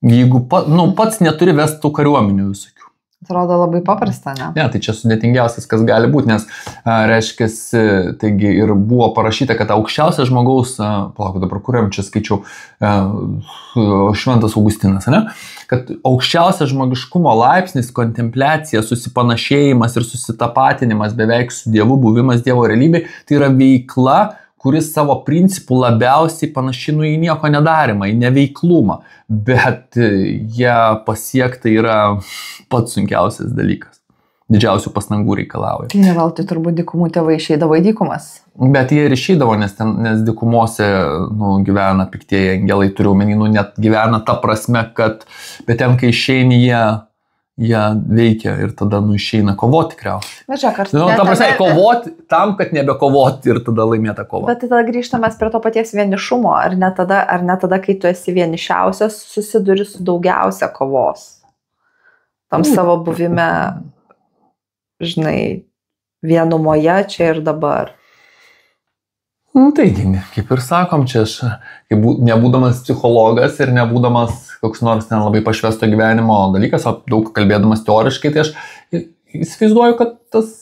[SPEAKER 2] Jeigu pats neturi vestų kariuomenių visokių.
[SPEAKER 1] Atrodo labai paprasta, ne?
[SPEAKER 2] Ne, tai čia sudėtingiausias, kas gali būti, nes, reiškiasi, taigi ir buvo parašyta, kad aukščiausias žmogaus, palauk, dabar kuriam čia skaičiau, Šventas Augustinas, ne? Kad aukščiausias žmogiškumo laipsnis, kontempliacija, susipanašėjimas ir susitapatinimas beveik su Dievu, buvimas Dievo realybėje, tai yra veikla, kuris savo principų labiausiai panašinu į nieko nedarimą, į neveiklumą, bet ją pasiekti yra pats sunkiausias dalykas. Didžiausių pastangų reikalauja.
[SPEAKER 1] Ne veltui turbūt dykumų tėvai išeidavo į dykumas.
[SPEAKER 2] Bet jie ir išeidavo, nes dykumose gyvena piktieji angelai, turiu omeny, net gyvena ta prasme, kad bet ten, kai išeini, jie veikia ir tada išeina kovoti tikriausiai.
[SPEAKER 1] Bet žiūrėk,
[SPEAKER 2] ta prasme, kovoti tam, kad nebekovoti ir tada laimėta kova.
[SPEAKER 1] Bet tada grįžtame prie to paties vienišumo, ar ne tada, kai tu esi vienišiausias, susiduri su daugiausia kovos. Tam savo buvime, žinai, vienumoje čia ir dabar.
[SPEAKER 2] Taigi, kaip ir sakom, čia aš, nebūdamas psichologas ir nebūdamas koks nors ten labai pašvesto gyvenimo dalykas, o daug kalbėdamas teoriškai, tai aš įsivaizduoju, kad tas,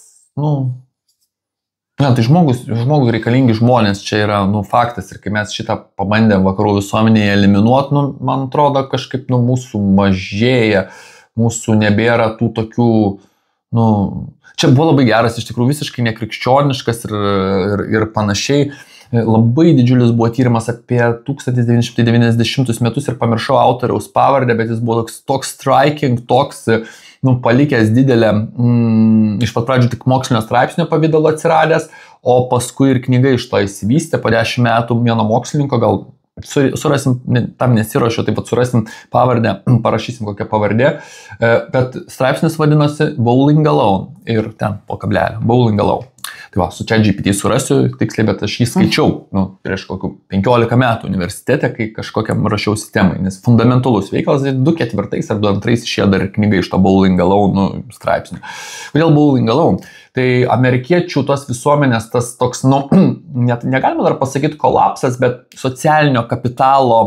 [SPEAKER 2] Na, tai žmogui reikalingi žmonės, čia yra, faktas. Ir kai mes šitą pabandėm vakarų visuomenėje eliminuoti, man atrodo, kažkaip, mūsų mažėja, mūsų nebėra tų tokių, čia buvo labai geras, iš tikrųjų visiškai nekrikščioniškas ir panašiai. Labai didžiulis buvo tyrimas apie 1990 metus ir pamiršau autoriaus pavardę, bet jis buvo toks striking, toks palikęs didelę, iš pat pradžių tik mokslinio straipsnio pavidalo atsiradęs, o paskui ir knyga iš to įsivystė po 10 metų vieno mokslininko, gal surasim, tam nesiruošiu, taip pat surasim pavardę, parašysim kokią pavardė, bet straipsnis vadinosi Bowling Alone ir ten po kablelio, Bowling Alone. Tai va, su ChatGPT surasiu tiksliai, bet aš jį skaičiau prieš kokių 15 metų universitete, kai kažkokiam rašiausi temai, nes fundamentalus veikalas 2004 ar 2002 išėjo dar knyga iš to Bowling Alone straipsnio. Kodėl Bowling Alone? Tai amerikiečių tos visuomenės tas toks, negalima dar pasakyti kolapsas, bet socialinio kapitalo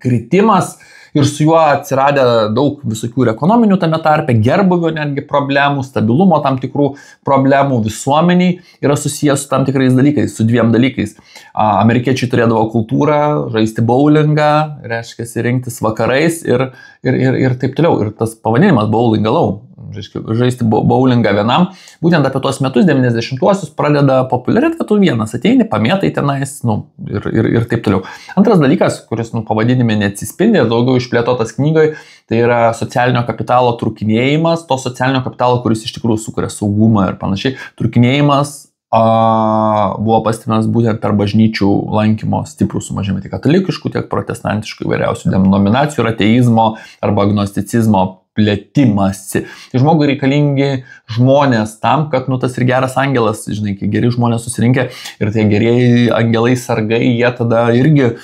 [SPEAKER 2] kritimas ir su juo atsiradę daug visokių ir ekonominių tame tarpe, gerbuvio netgi problemų, stabilumo tam tikrų problemų visuomeniai yra susijęs su tam tikrais dalykais, su dviem dalykais. Amerikiečiai turėdavo kultūrą, žaisti bowlingą, reiškia, rinktis vakarais ir taip toliau. Ir tas pavadinimas Bowling Alone, žaisti bowlingą vienam, būtent apie tuos metus 90-uosius pradeda populiarėti, kad tu vienas ateini, pamėtai tenais, ir taip toliau. Antras dalykas, kuris pavadinime neatsispindi, daugiau išplėtotas knygoje, tai yra socialinio kapitalo trūkinėjimas, to socialinio kapitalo, kuris iš tikrųjų sukuria saugumą ir panašiai. Trūkinėjimas buvo pastebimas būtent per bažnyčių lankymo stiprų sumažėjimą, tiek katalikiškų, tiek protestantiškų įvairiausių denominacijų ir ateizmo arba agnosticizmo plėtimasi. Tai žmogui reikalingi žmonės tam, kad tas ir geras angelas, žinai, kai geri žmonės susirinkę ir tie gerieji angelai sargai, jie tada irgi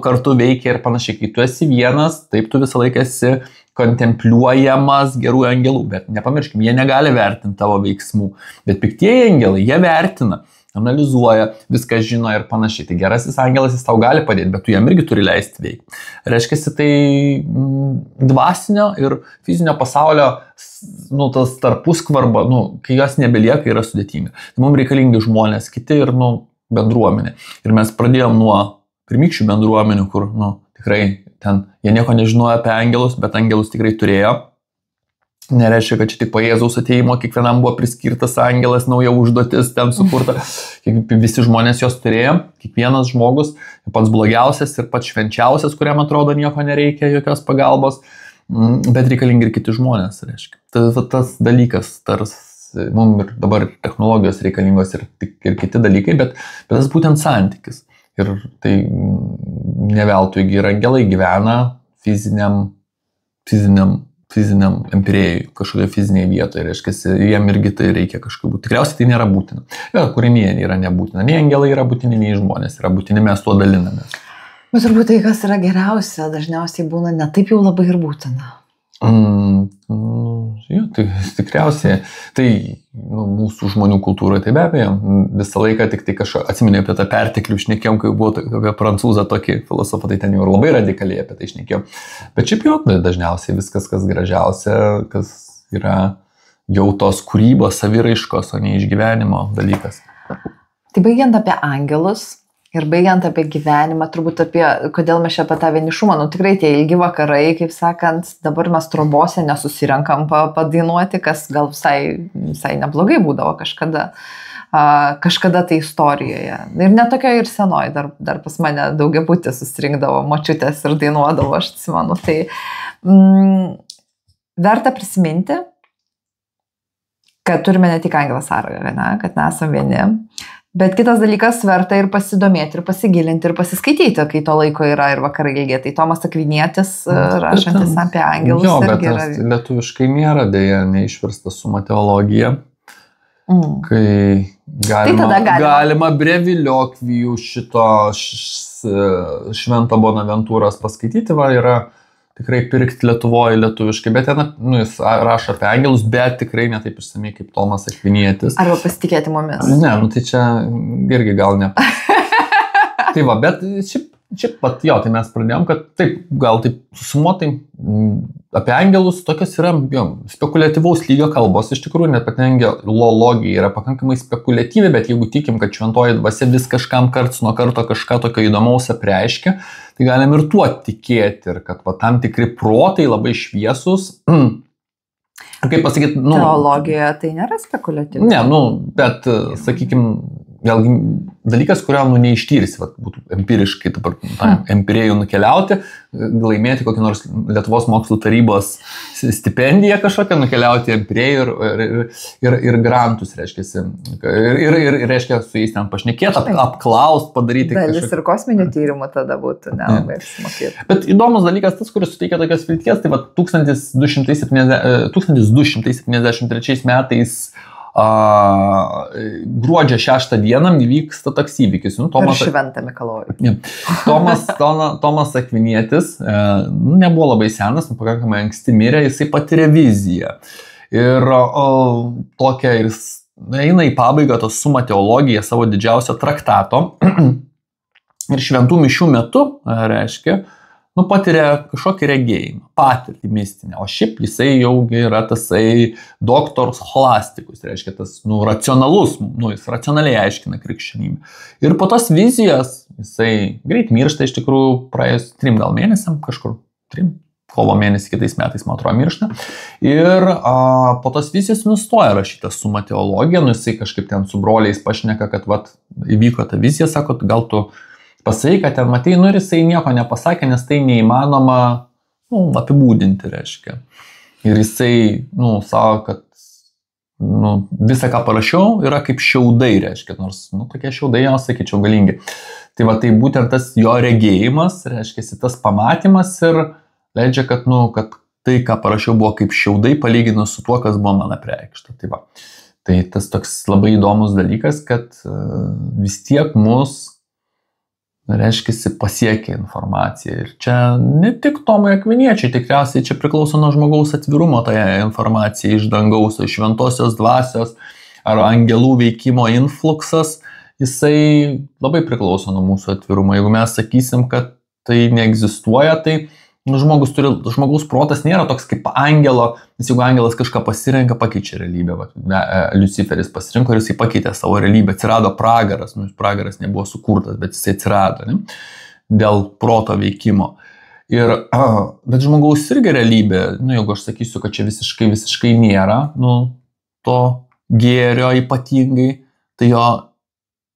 [SPEAKER 2] kartu veikia ir panašiai. Kai tu esi vienas, taip tu visą laiką esi kontempliuojamas gerų angelų, bet nepamirškim, jie negali vertinti tavo veiksmų, bet piktieji angelai, jie vertina, analizuoja, viską žino ir panašiai. Tai gerasis angelas jis tau gali padėti, bet tu jam irgi turi leisti veikti. Reiškia, tai dvasinio ir fizinio pasaulio tas tarpuskvarba, kai jos nebelieka, yra sudėtinga. Tai mums reikalingi žmonės, kiti ir bendruomenė. Ir mes pradėjom nuo pirmykščių bendruomenių, kur tikrai ten jie nieko nežinojo apie angelus, bet angelus tikrai turėjo. Nereiškia, kad čia tik po Jėzaus ateimo kiekvienam buvo priskirtas angelas, nauja užduotis ten sukurta. Visi žmonės jos turėjo, kiekvienas žmogus, pats blogiausias ir pats švenčiausias, kuriam atrodo nieko nereikia, jokios pagalbos, bet reikalingi ir kiti žmonės, reiškia. Tas dalykas, mums ir dabar technologijos reikalingos ir kiti dalykai, bet tas būtent santykis. Ir tai neveltui ir angelai gyvena fiziniam empirėjui, kažkokia fizinėje vietoje, reiškia, jiem irgi tai reikia kažkaip būti. Tikriausiai tai nėra būtina. Kūrinyje yra nebūtina. Nei angelai yra būtini, nei žmonės yra būtini, mes tuo dalinamės.
[SPEAKER 1] Bet turbūt tai, kas yra geriausia, dažniausiai būna ne taip jau labai ir būtina.
[SPEAKER 2] Tai tikriausiai, tai mūsų žmonių kultūroje, tai be abejo, visą laiką tik tai kažką, atsimenu apie tą perteklių šnekėjom, kai buvo apie prancūzą tokį filosofą, tai ten jau labai radikaliai apie tai šnekėjom. Bet šiaip jau dažniausiai viskas, kas gražiausia, kas yra jau tos kūrybos, saviraiškos, o ne išgyvenimo dalykas.
[SPEAKER 1] Tai baigiant apie angelus ir baigiant apie gyvenimą, turbūt apie, kodėl mes čia apie tą vienišumą, tikrai tie ilgi vakarai, kaip sakant, dabar mes trobose nesusirenkam padainuoti, kas gal visai neblogai būdavo kažkada tai istorijoje. Ir netokio ir senoji, dar pas mane daugiabutė susirinkdavo močiutės ir dainuodavo, aš atsimenu. Tai verta prisiminti, kad turime ne tik angelą sargą, kad nesam vieni. Bet kitas dalykas, verta ir pasidomėti, ir pasigilinti, ir pasiskaityti, kai to laiko yra ir vakarai ilgiai. Tai Tomas Akvinietis, rašantis apie angelus.
[SPEAKER 2] Jo, bet tas lietuviškai nėra dėja neišversta Suma teologija, kai galima breviliokvijų šito Švento Bonaventūros paskaityti, yra tikrai pirkti Lietuvoje lietuviškai, bet ten jis rašo apie angelus, bet tikrai ne taip išsamiai kaip Tomas Akvinietis.
[SPEAKER 1] Arba pasitikėti mumis.
[SPEAKER 2] Ne, tai čia irgi gal ne. Tai va, bet šiaip Čia pat jo, tai mes pradėjom, kad taip, gal taip susumuotai, apie angelus tokios yra spekuliatyvaus lygio kalbos, iš tikrųjų, net pati angelologija yra pakankamai spekuliatyvi, bet jeigu tikim, kad šventoji dvasia vis kažkam karts nuo karto kažką tokio įdomaus apreiškia, tai galim ir tuo tikėti, ir kad tam tikri protai labai šviesus, kaip pasakyti,
[SPEAKER 1] teologija tai nėra spekuliatyvi.
[SPEAKER 2] Ne, bet, sakykime, vėlgi dalykas, kurio neištyrisi, būtų empiriškai dabar empirėjų nukeliauti, laimėti kokį nors Lietuvos mokslo tarybos stipendiją kažkokią, nukeliauti empirėjų ir grantus, reiškia, reiškia su jais ten pašnekėti, apklaust, padaryti
[SPEAKER 1] kažkokį. Dalis ir kosminių tyrimų tada būtų nelabai apsimokėti.
[SPEAKER 2] Bet įdomus dalykas tas, kuris suteikia tokias vilties, tai 1273 metais gruodžio 6 dieną įvyksta toks įvykis.
[SPEAKER 1] Per Šventą Mikalojų.
[SPEAKER 2] Tomas Akvinietis nebuvo labai senas, pakankamai anksti mirė, jisai patiria viziją. Ir tokia ir eina į pabaigą tos Summa Theologiae savo didžiausio traktato. Ir šventų mišių metu, reiškia, patiria kažkokį regėjimą, patirtį mistinę, o šiaip jisai jau yra tasai doktors holasticus, reiškia tas, racionalus, jis racionaliai aiškina krikščionybę. Ir po tos vizijos jisai greit miršta, iš tikrųjų, praėjus 3 gal mėnesiam, kažkur 3, kovo mėnesį kitais metais, man atrodo, miršta. Ir po tos vizijos nustoja rašytas Summa Theologiae, jisai kažkaip ten su broliais pašneka, kad įvyko ta vizija, sako, gal tu pasai, kad ten matei, ir jisai nieko nepasakė, nes tai neįmanoma apibūdinti, reiškia. Ir jisai, savo, kad visą, ką parašiau, yra kaip šiaudai, reiškia, nors, tokie šiaudai, jau sakyčiau, galingi. Tai tai būtent tas jo regėjimas, reiškia, tas pamatymas ir leidžia, kad tai, ką parašiau, buvo kaip šiaudai, palyginus su tuo, kas buvo man apreikšta. Tai tas toks labai įdomus dalykas, kad vis tiek mus reiškia, pasiekia informacija. Ir čia ne tik Tomui Akviniečiui, tikriausiai čia priklauso nuo žmogaus atvirumo tai informacija iš dangaus, iš šventosios dvasios ar angelų veikimo influksas, jisai labai priklauso nuo mūsų atvirumo. Jeigu mes sakysim, kad tai neegzistuoja, tai žmogaus protas nėra toks kaip angelo, nes jeigu angelas kažką pasirenka, pakeičia realybę. Liuciferis pasirinko ir jisai pakeitė savo realybę, atsirado pragaras, pragaras nebuvo sukurtas, bet jisai atsirado, ne? Dėl proto veikimo. Bet žmogaus irgi realybė, jeigu aš sakysiu, kad čia visiškai nėra, to gėrio ypatingai, tai jo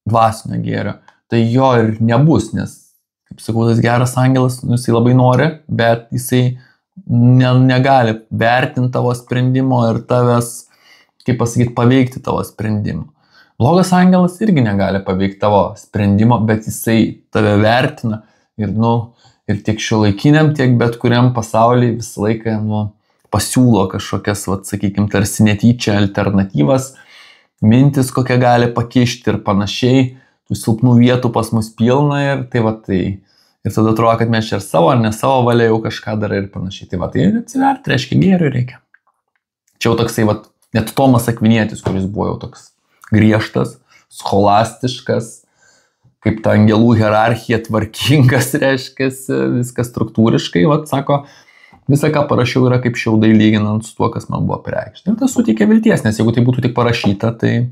[SPEAKER 2] dvasinio gėrio, tai jo ir nebus, nes kaip sakau, tas geras angelas, jisai labai nori, bet jisai negali vertinti tavo sprendimo ir tavęs, kaip pasakyti, paveikti tavo sprendimo. Blogas angelas irgi negali paveikti tavo sprendimo, bet jisai tave vertina ir tiek šiuolaikiniam, tiek bet kuriam pasaulyje visą laiką pasiūlo kažkokias, sakykime, tarsi netyčia alternatyvas, mintis, kokią gali pakišti ir panašiai. Tų silpnų vietų pas mus pilna ir ir tada atrodo, kad mes čia ir savo ar ne savo valia jau kažką darai ir panašiai. Tai atsiverti, reiškia, gėrių reikia. Čia jau toksai, net Tomas Akvinietis, kuris buvo jau toks griežtas, scholastiškas, kaip ta angelų hierarchija tvarkingas, reiškia, viskas struktūriškai, sako, visą, ką parašiau, yra kaip šiaudai lyginant su tuo, kas man buvo apreikšta. Ir tas suteikia vilties, nes jeigu tai būtų tik parašyta, tai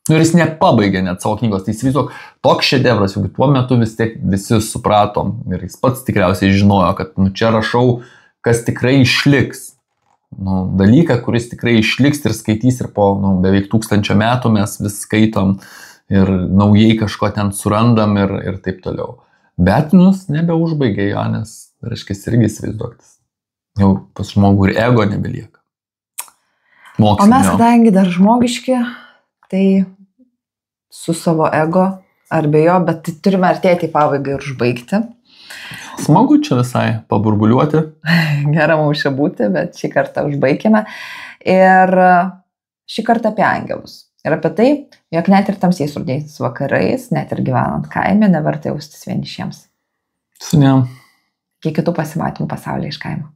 [SPEAKER 2] ir jis nepabaigė net savo knygos. Tai įsivaizduok, toks šedevras, juk tuo metu visi supratom ir jis pats tikriausiai žinojo, kad čia rašau, kas tikrai išliks. Dalyką, kuris tikrai išliks ir skaitys ir po beveik 1000 metų mes vis skaitom ir naujai kažko ten surandam ir taip toliau. Bet nebeužbaigė jo, nes, reiškia, irgi įsivaizduoktis. Jau pas žmogų ir ego nebelieka.
[SPEAKER 1] O mes, kadangi dar žmogiški, tai su savo ego ar be jo, bet turime artėti į pabaigą ir užbaigti.
[SPEAKER 2] Smagu čia visai paburbuliuoti.
[SPEAKER 1] Gera mums čia būti, bet šį kartą užbaigime. Ir šį kartą apie angelus. Ir apie tai, jog net ir tamsiais rudieniais vakarais, net ir gyvenant kaime, neverta jaustis vienišiems.
[SPEAKER 2] Sudėjom.
[SPEAKER 1] Iki kitų pasimatymų pasaulyje iš kaimo.